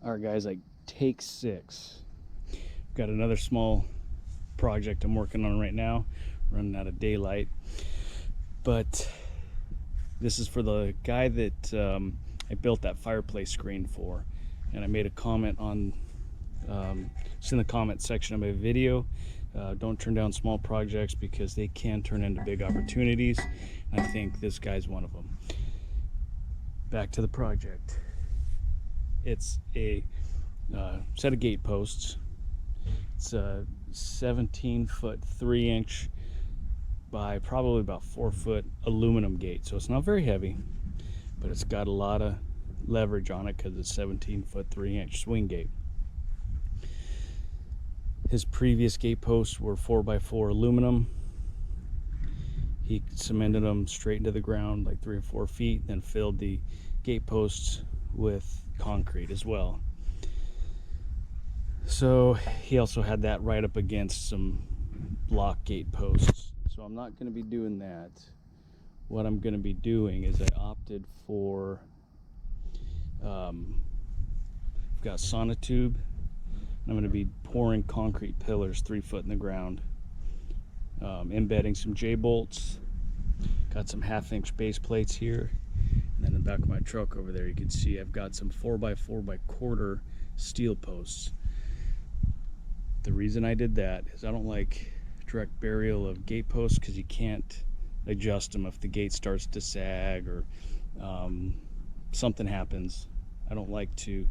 All right, guys, like take 6. Got another small project I'm working on right now, running out of daylight. But this is for the guy that I built that fireplace screen for. And I made a comment on, it's in the comment section of my video. Don't turn down small projects because they can turn into big opportunities. And I think this guy's one of them. Back to the project. It's a set of gate posts. It's a 17-foot 3-inch by probably about 4-foot aluminum gate. So it's not very heavy, but it's got a lot of leverage on it because it's 17-foot 3-inch swing gate. His previous gate posts were 4x4 aluminum. He cemented them straight into the ground like 3 or 4 feet, then filled the gate posts with concrete as well. So he also had that right up against some block gate posts. So I'm not going to be doing that. What I'm going to be doing is I opted for, I've got sonotube. I'm going to be pouring concrete pillars 3 foot in the ground, embedding some J-bolts. Got some 1/2-inch base plates here. And then in the back of my truck over there, you can see I've got some 4x4x1/4 steel posts. The reason I did that is I don't like direct burial of gate posts because you can't adjust them if the gate starts to sag or something happens. I don't like to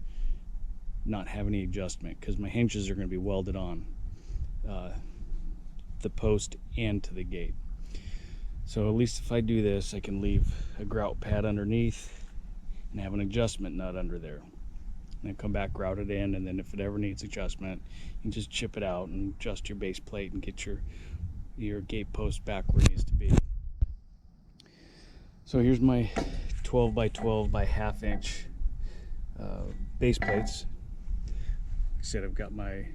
not have any adjustment because my hinges are going to be welded on the post and to the gate. So at least if I do this, I can leave a grout pad underneath and have an adjustment nut under there. And then come back, grout it in, and then if it ever needs adjustment, you can just chip it out and adjust your base plate and get your gate post back where it needs to be. So here's my 12x12 by 1/2-inch base plates. Like I said, I've got my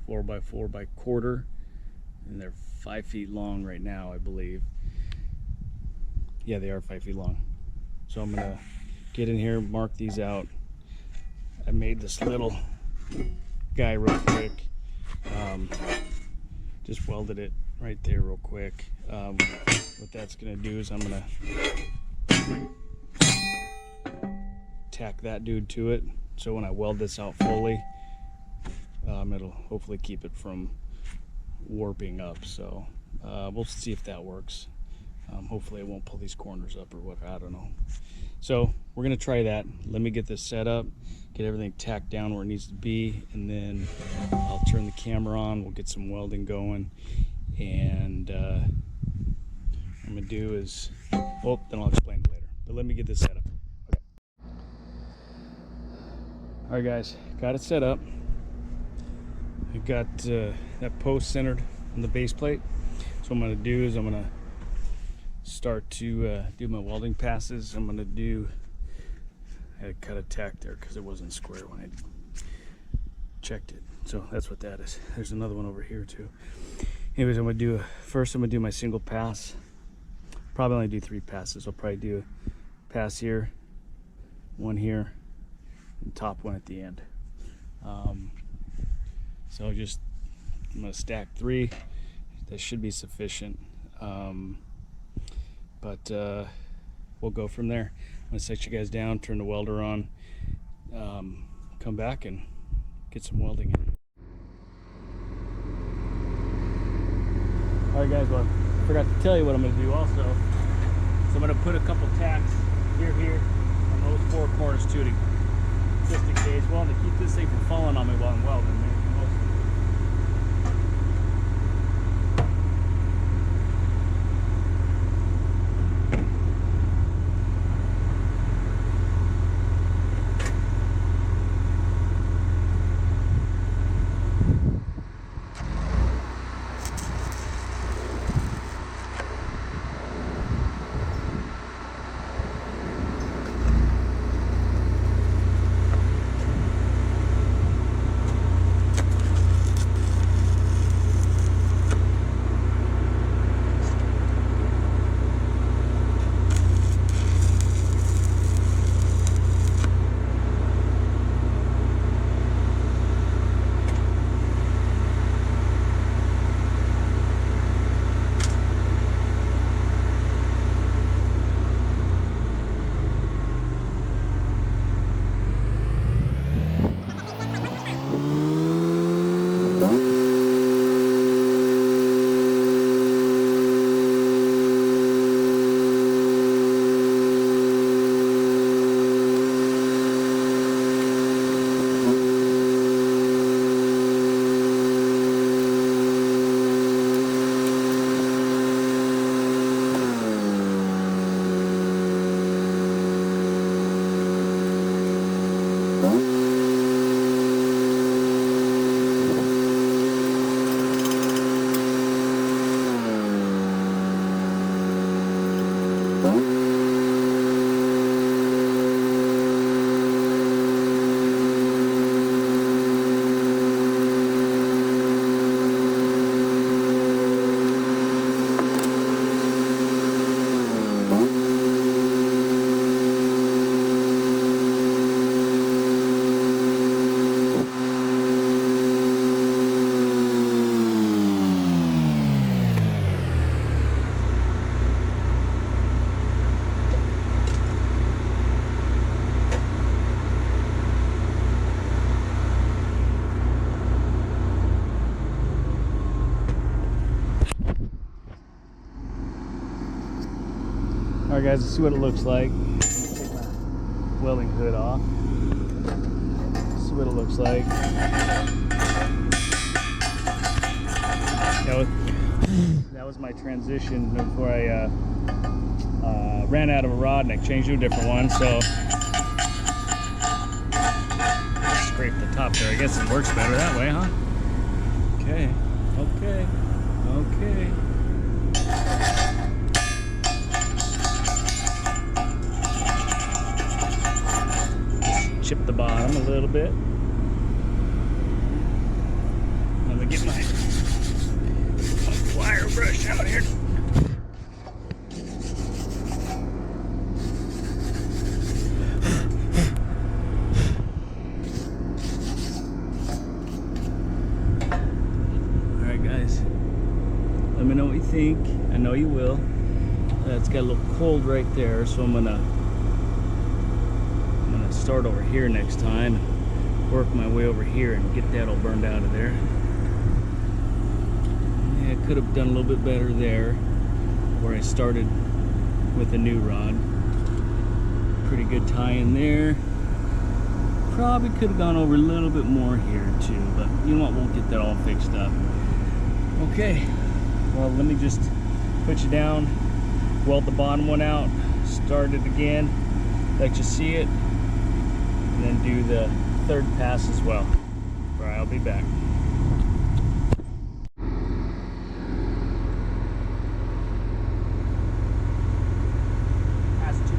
4x4x1/4, and they're 5 feet long right now, I believe. Yeah, they are 5 feet long. So I'm gonna get in here, mark these out. I made this little guy real quick. Just welded it right there real quick. What that's gonna do is I'm gonna tack that dude to it. So when I weld this out fully, it'll hopefully keep it from warping up. So we'll see if that works. Hopefully it won't pull these corners up or what, I don't know. So we're gonna try that. Let me get this set up, get everything tacked down where it needs to be, and then I'll turn the camera on, we'll get some welding going, and what I'm gonna do is, well, then I'll explain it later. But let me get this set up. Okay. All right, guys, got it set up. I got that post centered on the base plate. So what I'm gonna do is I'm gonna start to do my welding passes. I had to cut a tack there because it wasn't square when I checked it. So that's what that is. There's another one over here too. Anyways, I'm gonna do my single pass. Probably only do 3 passes. I'll probably do a pass here, one here, and top one at the end. So I'm gonna stack 3. That should be sufficient. But we'll go from there. I'm gonna set you guys down, turn the welder on, come back and get some welding in. All right, guys, well, I forgot to tell you what I'm gonna do also. So I'm gonna put a couple tacks here, on those 4 corners too, just in case. Well, to keep this thing from falling on me while I'm welding, man. Alright guys, let's see what it looks like. Take my welding hood off. See what it looks like. That was my transition before I ran out of a rod and I changed to a different one, so scrape the top there. I guess it works better that way, huh? Okay, okay, okay. Chip the bottom a little bit. Let me get my wire brush out here. Alright guys, let me know what you think. I know you will. It's got a little cold right there, so I'm gonna start over here next time, work my way over here and get that all burned out of there. Yeah, I could have done a little bit better there where I started with a new rod. Pretty good tie in there. Probably could have gone over a little bit more here too, but you know what, we'll get that all fixed up. Okay, well, let me just put you down, weld the bottom one out, start it again, let you see it, and then do the third pass as well. All right, I'll be back. Pass 2.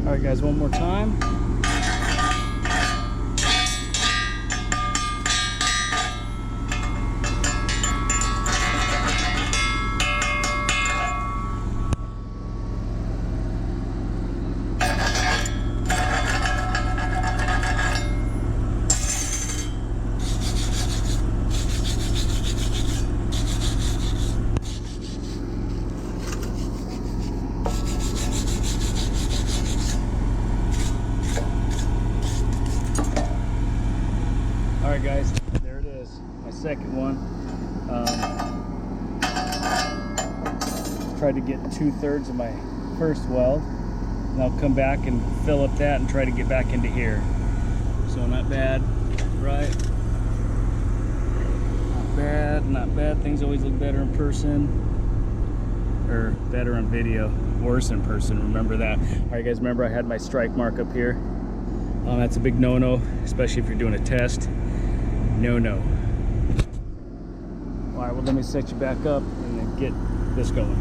All right, guys, one more time. Alright guys, there it is, my second one. Tried to get 2/3 of my first weld, and I'll come back and fill up that and try to get back into here. So not bad, right? Not bad, not bad. Things always look better in person, or better on video, worse in person, remember that. Alright guys, remember I had my strike mark up here. That's a big no-no, especially if you're doing a test. No. All right, well, let me set you back up and then get this going.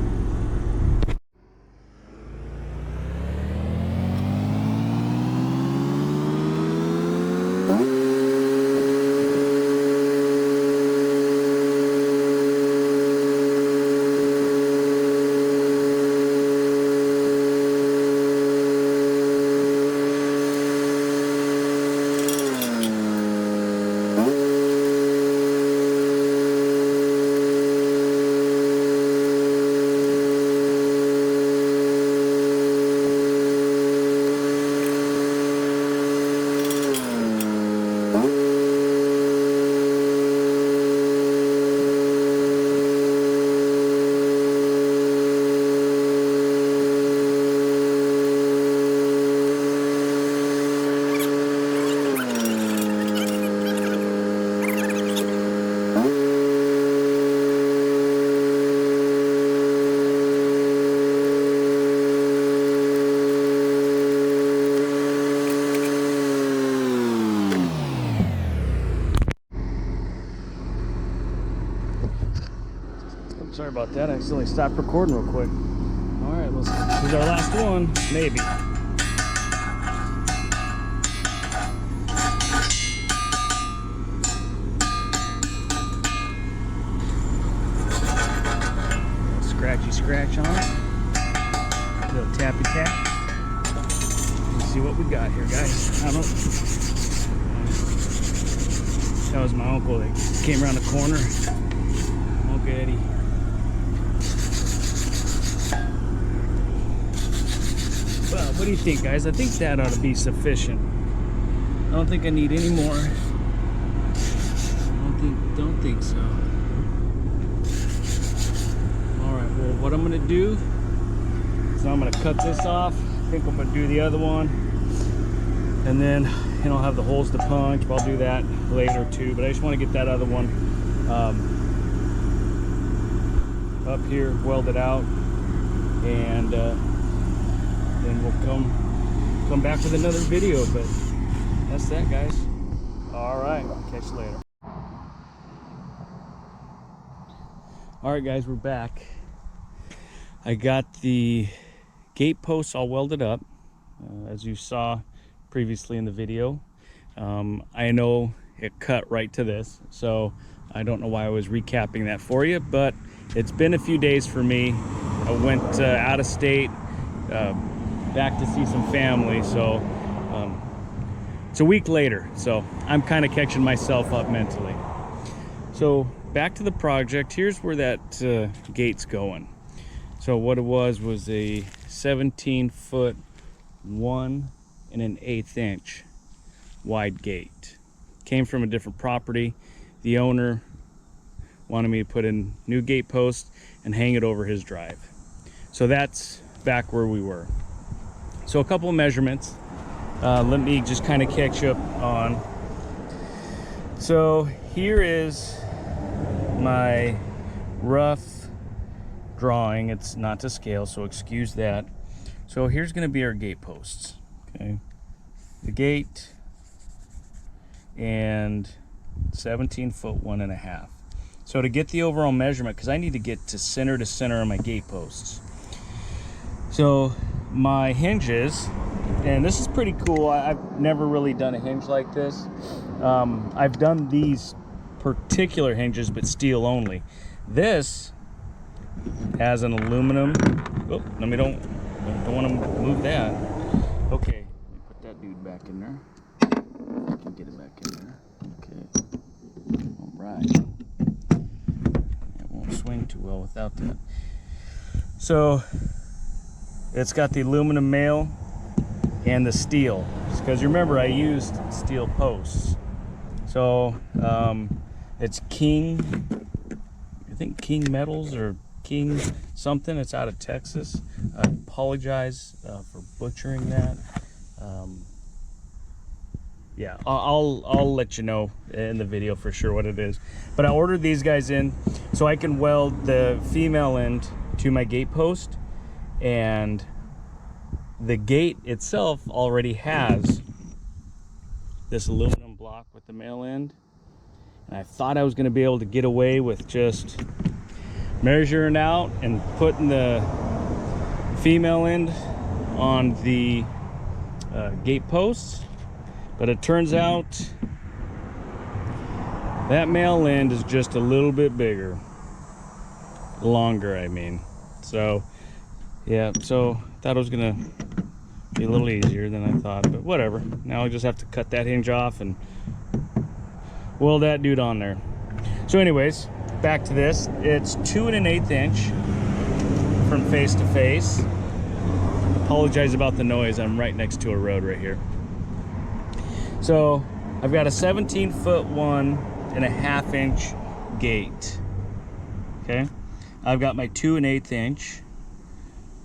Sorry about that. I accidentally stopped recording real quick. All right, here's our last one, maybe. Scratchy scratch on it. A little tappy tap. Let's see what we got here, guys. I don't. That was my uncle that came around the corner. Uncle Eddie. Well, what do you think, guys? I think that ought to be sufficient. I don't think I need any more. Don't think so. All right. Well, what I'm gonna do is I'm gonna cut this off. I think I'm gonna do the other one, and then I'll have the holes to punch. But I'll do that later too. But I just want to get that other one up here, welded out, and then we'll come back with another video. But that's that, guys. All right, catch you later. All right, guys, we're back. I got the gate posts all welded up, as you saw previously in the video. I know it cut right to this, so I don't know why I was recapping that for you, but it's been a few days for me. I went out of state, back to see some family, so it's a week later, so I'm kind of catching myself up mentally. So back to the project. Here's where that gate's going. So what it was a 17-foot 1 1/8 inch wide gate. Came from a different property. The owner wanted me to put in new gate posts and hang it over his drive. So that's back where we were. So a couple of measurements. Let me just kind of catch up on. So here is my rough drawing. It's not to scale, so excuse that. So here's going to be our gate posts. Okay, the gate and 17-foot 1 1/2. So to get the overall measurement, because I need to get to center on my gate posts. So my hinges, and this is pretty cool. I've never really done a hinge like this. I've done these particular hinges, but steel only. This has an aluminum. Oh, don't want to move that. Okay, put that dude back in there. I can get it back in there. Okay. All right. It won't swing too well without that. So it's got the aluminum mail and the steel, because remember I used steel posts. So it's King, I think King Metals or King something. It's out of Texas. I apologize for butchering that. Yeah, I'll let you know in the video for sure what it is. But I ordered these guys in so I can weld the female end to my gate post, and the gate itself already has this aluminum block with the male end, And I thought I was going to be able to get away with just measuring out and putting the female end on the gate posts, but it turns out that male end is just a little bit bigger, longer I mean. So yeah, so thought it was gonna be a little easier than I thought, but whatever. Now I just have to cut that hinge off and weld that dude on there. So anyways, back to this. It's 2 1/8 inch from face to face. Apologize about the noise, I'm right next to a road right here. So I've got a 17-foot 1.5 inch gate. Okay, I've got my 2 1/8 inch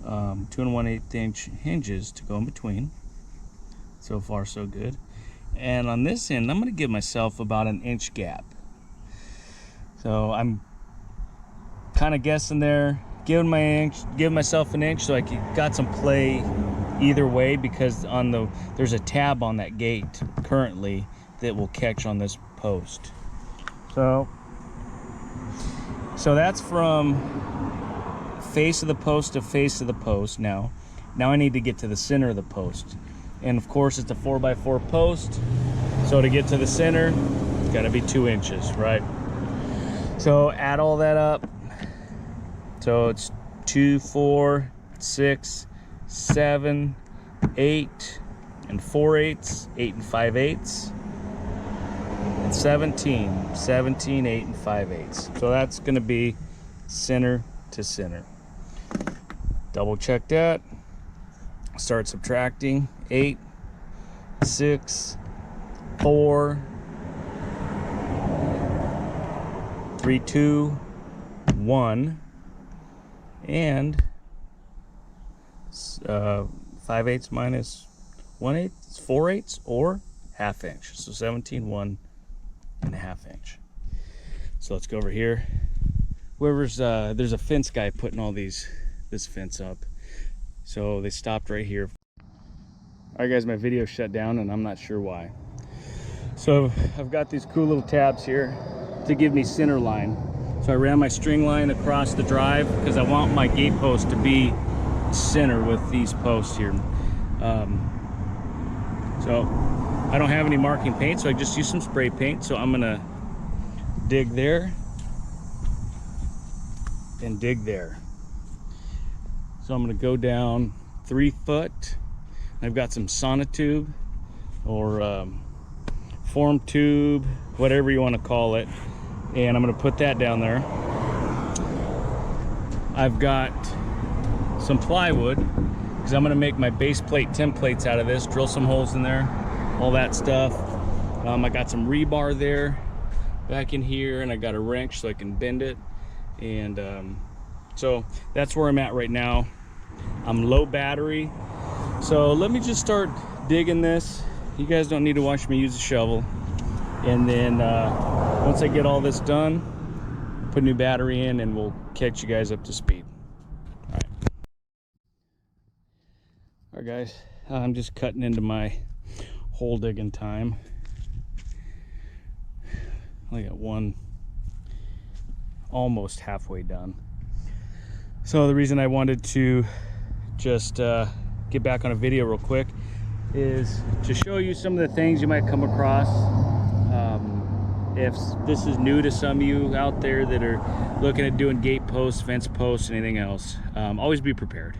2 1/8 inch hinges to go in between. So far so good. And on this end I'm going to give myself about an inch gap. So I'm kind of guessing there, giving myself an inch so I got some play either way, because there's a tab on that gate currently that will catch on this post. So that's from face of the post to face of the post. Now I need to get to the center of the post, and of course it's a 4x4 post, so to get to the center it's got to be 2 inches, right? So add all that up. So it's 2, 4, 6, 7, 8 and 4/8, 8 and 5/8, and 17, 8 and 5/8. So that's going to be center to center. Double check that. Start subtracting. 8, 6, 4, 3, 2, 1, and 5/8 minus 1/8 is 4/8 or ½ inch. So 17, 1.5 inch. So let's go over here. Whoever's there's a fence guy putting all this fence up. So they stopped right here. All right guys, my video shut down and I'm not sure why. So I've got these cool little tabs here to give me center line. So I ran my string line across the drive because I want my gate post to be center with these posts here. So I don't have any marking paint, so I just use some spray paint. So I'm gonna dig there and dig there. So I'm gonna go down 3 foot. I've got some sonotube or form tube, whatever you want to call it, and I'm gonna put that down there. I've got some plywood because I'm gonna make my base plate templates out of this, drill some holes in there, all that stuff. I got some rebar there back in here, and I got a wrench so I can bend it. And so that's where I'm at right now. I'm low battery, so let me just start digging this. You guys don't need to watch me use a shovel. And then once I get all this done, put a new battery in and we'll catch you guys up to speed. All right guys, I'm just cutting into my hole digging time. I got one almost halfway done. So the reason I wanted to just get back on a video real quick is to show you some of the things you might come across. If this is new to some of you out there that are looking at doing gate posts, fence posts, anything else, always be prepared.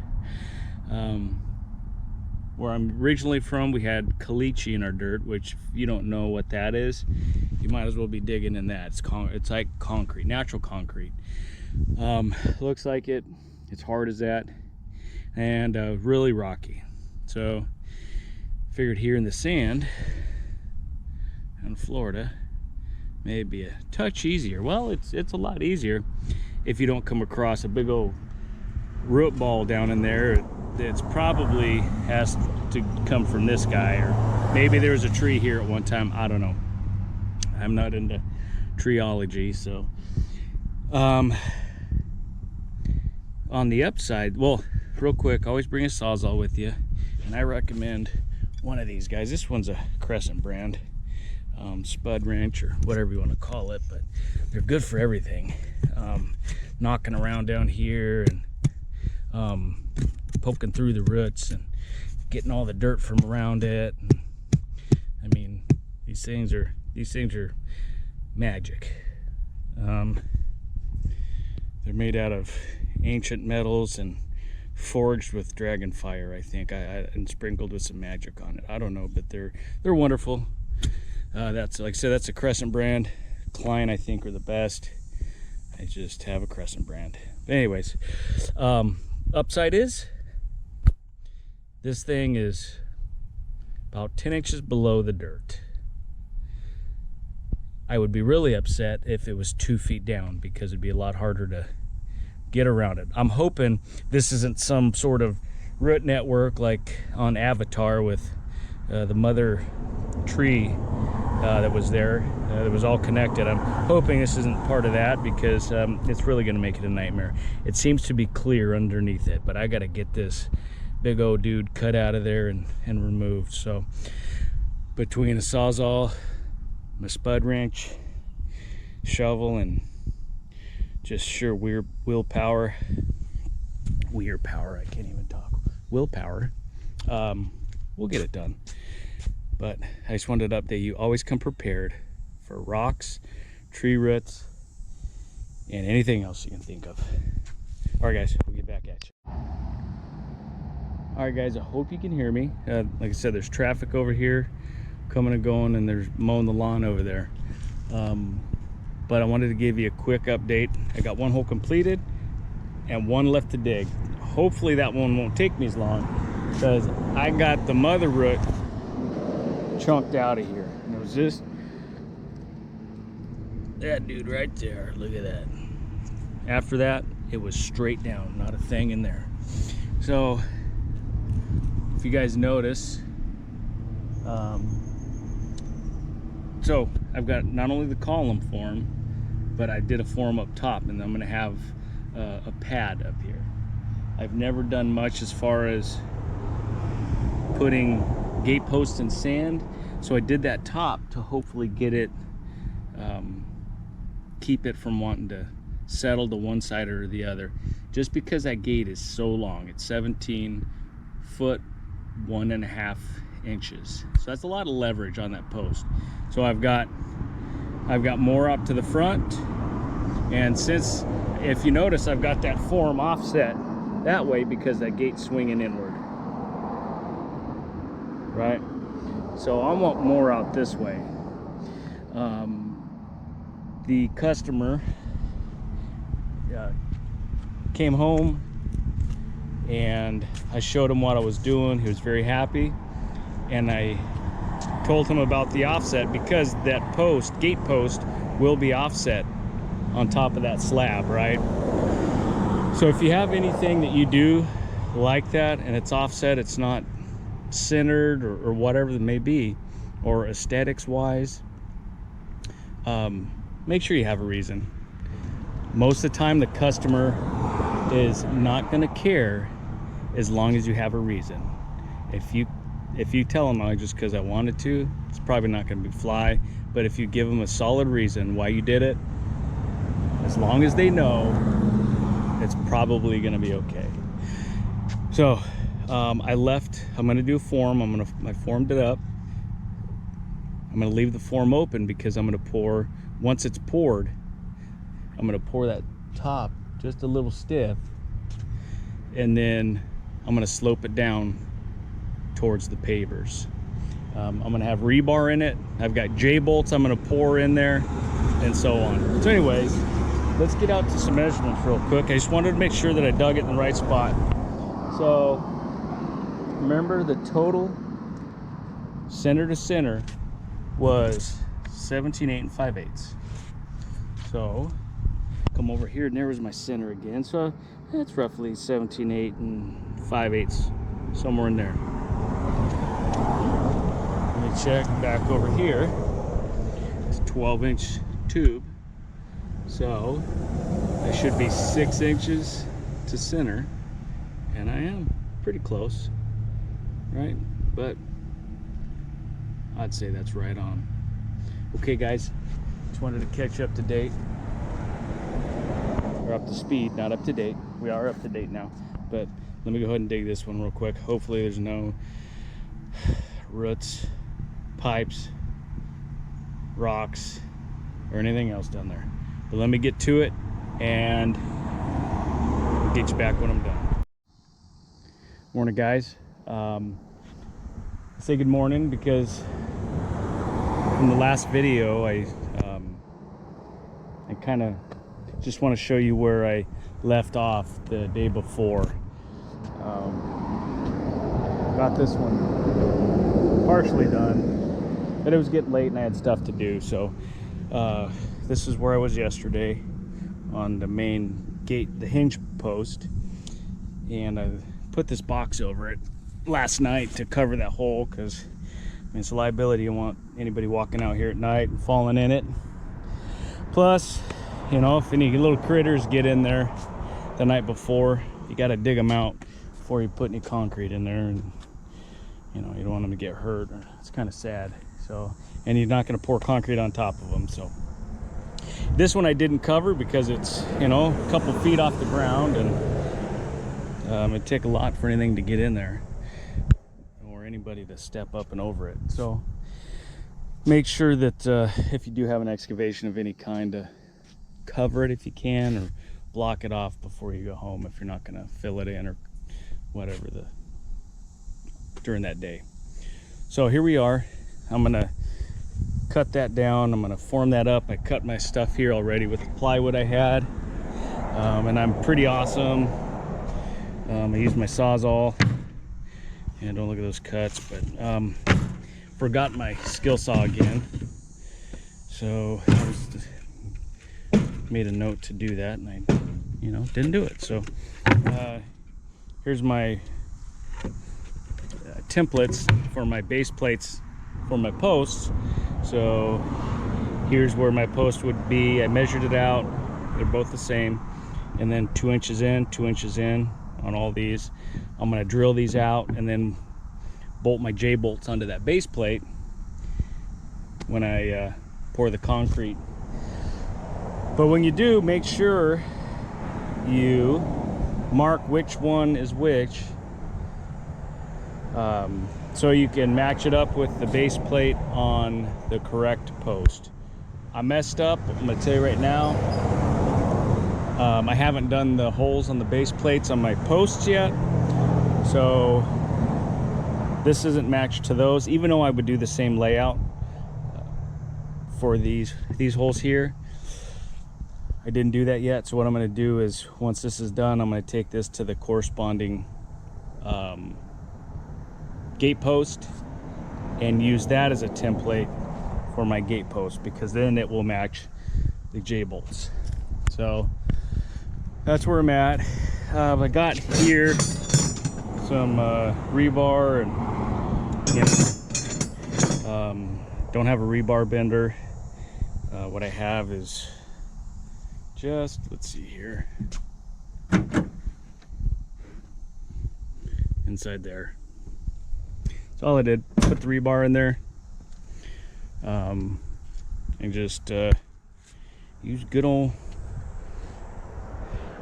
Where I'm originally from, we had caliche in our dirt, which if you don't know what that is, you might as well be digging in that. It's like concrete, natural concrete. Looks like it. It's hard as that, and really rocky. So figured here in the sand in Florida may be a touch easier. Well, it's a lot easier if you don't come across a big old root ball down in there. It's probably has to come from this guy, or maybe there was a tree here at one time. I don't know. I'm not into treeology. So on the upside, well, real quick, always bring a Sawzall with you, and I recommend one of these guys. This one's a Crescent brand. spud wrench, or whatever you want to call it, but they're good for everything. Knocking around down here and poking through the roots and getting all the dirt from around it. And, I mean, these things are magic. They're made out of ancient metals and forged with dragon fire, I think, and sprinkled with some magic on it. I don't know, but they're wonderful. That's, like I said, that's a Crescent brand. Klein, I think, are the best. I just have a Crescent brand. But anyways, upside is this thing is about 10 inches below the dirt. I would be really upset if it was 2 feet down, because it'd be a lot harder to get around it. I'm hoping this isn't some sort of root network like on Avatar with the mother tree that was there. It was all connected. I'm hoping this isn't part of that, because it's really going to make it a nightmare. It seems to be clear underneath it, but I got to get this big old dude cut out of there and removed. So between a Sawzall, my spud wrench, shovel, and just sheer willpower, I can't even talk, willpower, we'll get it done. But I just wanted to update you. Always come prepared for rocks, tree roots, and anything else you can think of. All right, guys, we'll get back at you. All right, guys, I hope you can hear me. Like I said, there's traffic over here coming and going, and there's mowing the lawn over there. But I wanted to give you a quick update. I got one hole completed and one left to dig. Hopefully that one won't take me as long, because I got the mother root chunked out of here. And it was just that dude right there. Look at that. After that, it was straight down, not a thing in there. So if you guys notice, so I've got not only the column form, but I did a form up top, and I'm going to have a pad up here. I've never done much as far as putting gate posts and sand, so I did that top to hopefully get it, keep it from wanting to settle to one side or the other. Just because that gate is so long, it's 17 foot 1.5 inches, so that's a lot of leverage on that post. So I've got more up to the front, and since, if you notice, I've got that form offset that way because that gate's swinging inward, right? So I want more out this way. The customer came home and I showed him what I was doing. He was very happy, and I told him about the offset, because that post, gate post, will be offset on top of that slab, right? So if you have anything that you do like that and it's offset, it's not centered or whatever it may be, or aesthetics wise, make sure you have a reason. Most of the time the customer is not going to care as long as you have a reason. If you tell them, oh, just because I wanted to, it's probably not going to be fly. But if you give them a solid reason why you did it, as long as they know, it's probably going to be okay. So I'm going to do a form. I formed it up. I'm going to leave the form open, because I'm going to pour, once it's poured, I'm going to pour that top just a little stiff, and then I'm going to slope it down towards the pavers. I'm going to have rebar in it. I've got J-bolts I'm going to pour in there, and so on. So anyways, let's get out to some measurements real quick. I just wanted to make sure that I dug it in the right spot. So remember, the total center to center was 17 8 5/8. So come over here, and there was my center again. So that's roughly 17 8 5/8, somewhere in there. Let me check back over here. It's a 12-inch tube, so I should be 6 inches to center, and I am pretty close, right? But I'd say that's right on. Okay guys, just wanted to catch up to date. We're up to speed, not up to date. We are up to date now, but let me go ahead and dig this one real quick. Hopefully there's no roots, pipes, rocks, or anything else down there. But let me get to it and I'll get you back when I'm done. Morning guys. Say good morning because from the last video I kind of just want to show you where I left off the day before. Got this one partially done, but it was getting late and I had stuff to do, so this is where I was yesterday on the main gate, the hinge post, and I put this box over it last night to cover that hole because it's a liability. You don't want anybody walking out here at night and falling in it. Plus, you know, if any little critters get in there the night before, you got to dig them out before you put any concrete in there, and you know, you don't want them to get hurt. It's kind of sad. So, and you're not going to pour concrete on top of them. So this one I didn't cover because it's, you know, a couple feet off the ground, and it'd take a lot for anything to get in there or anybody to step up and over it. So make sure that if you do have an excavation of any kind, to cover it if you can, or block it off before you go home if you're not going to fill it in or whatever during that day. So here we are. I'm going to cut that down. I'm going to form that up. I cut my stuff here already with the plywood I had, and I'm pretty awesome. I used my Sawzall, and don't look at those cuts, but forgot my skill saw again, so I made a note to do that, and I, you know, didn't do it. So here's my templates for my base plates for my posts. So here's where my post would be. I measured it out, they're both the same, and then 2 inches in, 2 inches in on all these. I'm going to drill these out and then bolt my J-bolts onto that base plate when I pour the concrete. But when you do, make sure you mark which one is which, so you can match it up with the base plate on the correct post. I messed up, I'm going to tell you right now. I haven't done the holes on the base plates on my posts yet, so this isn't matched to those, even though I would do the same layout for these holes here. I didn't do that yet, so what I'm going to do is, once this is done, I'm going to take this to the corresponding gate post and use that as a template for my gate post, because then it will match the J-bolts. So that's where I'm at. I got here some rebar, and you know, don't have a rebar bender. What I have is just, let's see here, inside there. That's all I did. Put the rebar in there, and just use good old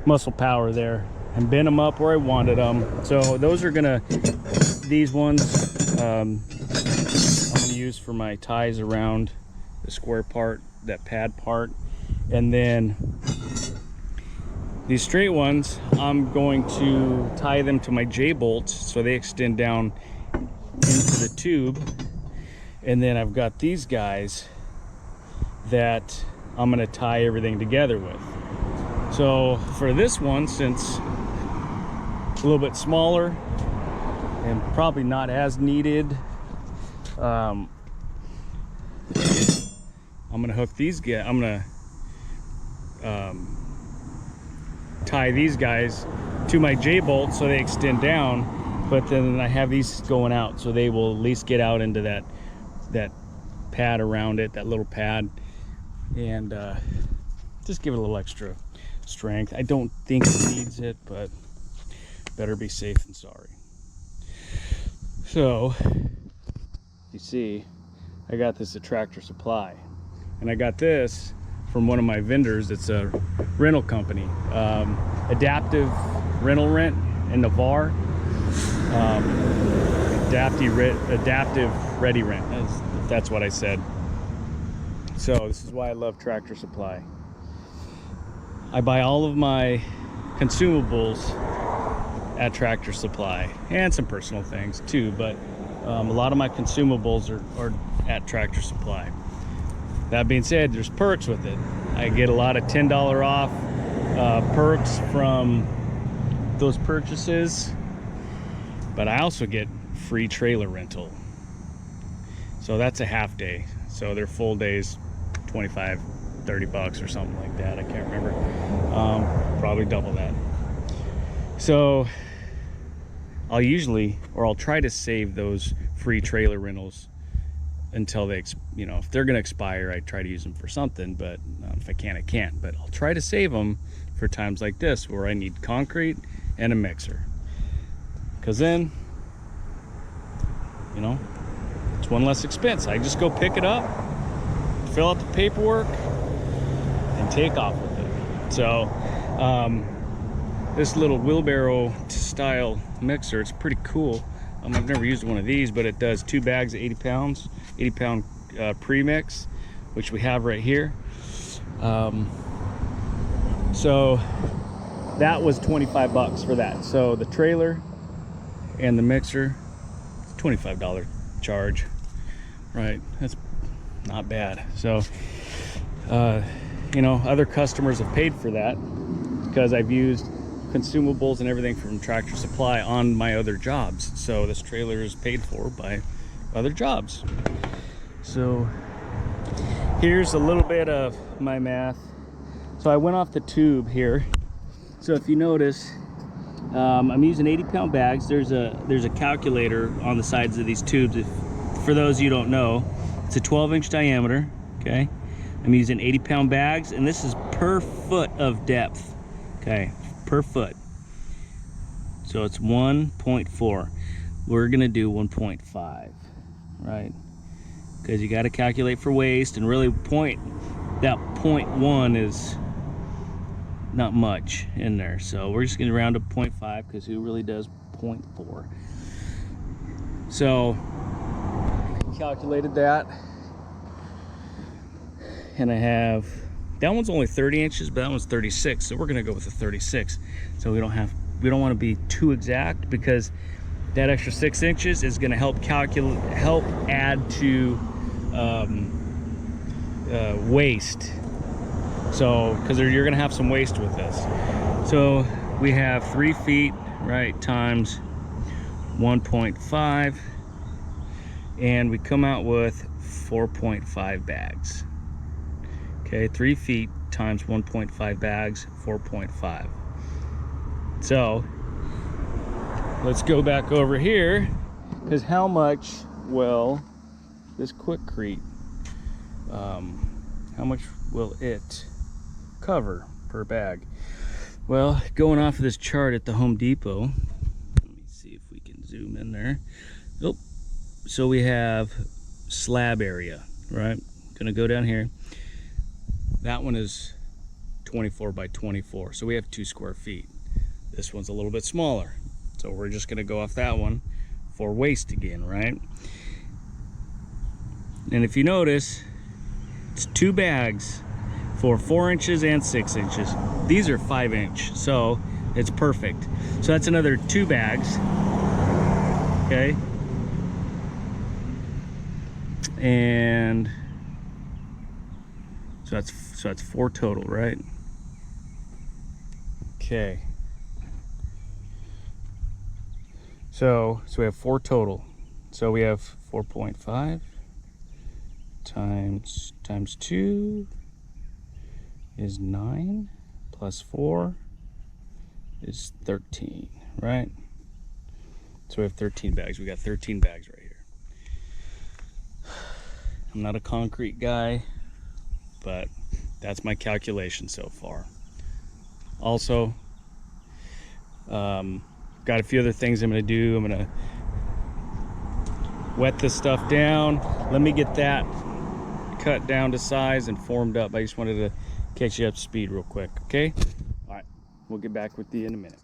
muscle power there and bend them up where I wanted them. So those are gonna, these ones I'm gonna use for my ties around the square part, that pad part. And then these straight ones, I'm going to tie them to my J-bolts so they extend down into the tube. And then I've got these guys that I'm going to tie everything together with. So for this one, since it's a little bit smaller and probably not as needed, I'm going to hook these guys. I'm going to tie these guys to my J-bolt so they extend down, but then I have these going out so they will at least get out into that pad around it, that little pad, and just give it a little extra strength. I don't think it needs it, but better be safe than sorry. So you see, I got this at Tractor Supply. And I got this from one of my vendors. It's a rental company, Adaptive Rental Rent in Navarre. Adaptive Ready Rent, if that's what I said. So this is why I love Tractor Supply. I buy all of my consumables at Tractor Supply, and some personal things too, but a lot of my consumables are at Tractor Supply. That being said, there's perks with it. I get a lot of $10 off perks from those purchases, but I also get free trailer rental. So that's a half day. So their full days, 25, 30 bucks or something like that. I can't remember. Probably double that. So I'll try to save those free trailer rentals until they, you know, if they're going to expire, I try to use them for something, but if I can't, I can't. But I'll try to save them for times like this where I need concrete and a mixer. Because then, you know, it's one less expense. I just go pick it up, fill out the paperwork, and take off with it. So, this little wheelbarrow style mixer, it's pretty cool. I've never used one of these, but it does 2 bags of 80 pound premix, which we have right here. So that was 25 bucks for that. So the trailer and the mixer, $25 charge, right? That's not bad. So you know, other customers have paid for that because I've used consumables and everything from Tractor Supply on my other jobs. So this trailer is paid for by other jobs. So here's a little bit of my math. So I went off the tube here. So if you notice, I'm using 80 pound bags. There's a calculator on the sides of these tubes. For those you don't know, it's a 12-inch diameter, okay? I'm using 80 pound bags, and this is per foot of depth, okay? Per foot. So it's 1.4. We're gonna do 1.5, right? Because you got to calculate for waste, and really that 0.1 is not much in there. So we're just gonna round to 0.5 because who really does 0.4? So calculated that, and I have, that one's only 30 inches, but that one's 36, so we're gonna go with the 36. So we don't want to be too exact, because that extra 6 inches is going to help add to waste. So because you're going to have some waste with this. So we have 3 feet, right, times 1.5, and we come out with 4.5 bags. Okay, 3 feet times 1.5 bags, 4.5. So let's go back over here, because how much will this Quikrete, how much will it cover per bag? Well, going off of this chart at the Home Depot, let me see if we can zoom in there. Oh, so we have slab area, right? Gonna go down here. That one is 24 by 24, so we have 2 square feet. This one's a little bit smaller, so we're just gonna go off that one for waste again, right? And if you notice, it's 2 bags for 4 inches and 6 inches. These are 5 inch, so it's perfect. So that's another 2 bags, okay? And so that's 4 total, right? Okay. So we have 4 total. So we have 4.5 times 2 is 9, plus 4 is 13, right? So we have 13 bags. We got 13 bags right here. I'm not a concrete guy, but that's my calculation so far. Also, got a few other things I'm gonna do. I'm gonna wet this stuff down. Let me get that cut down to size and formed up. I just wanted to catch you up to speed real quick, okay? All right, we'll get back with you in a minute.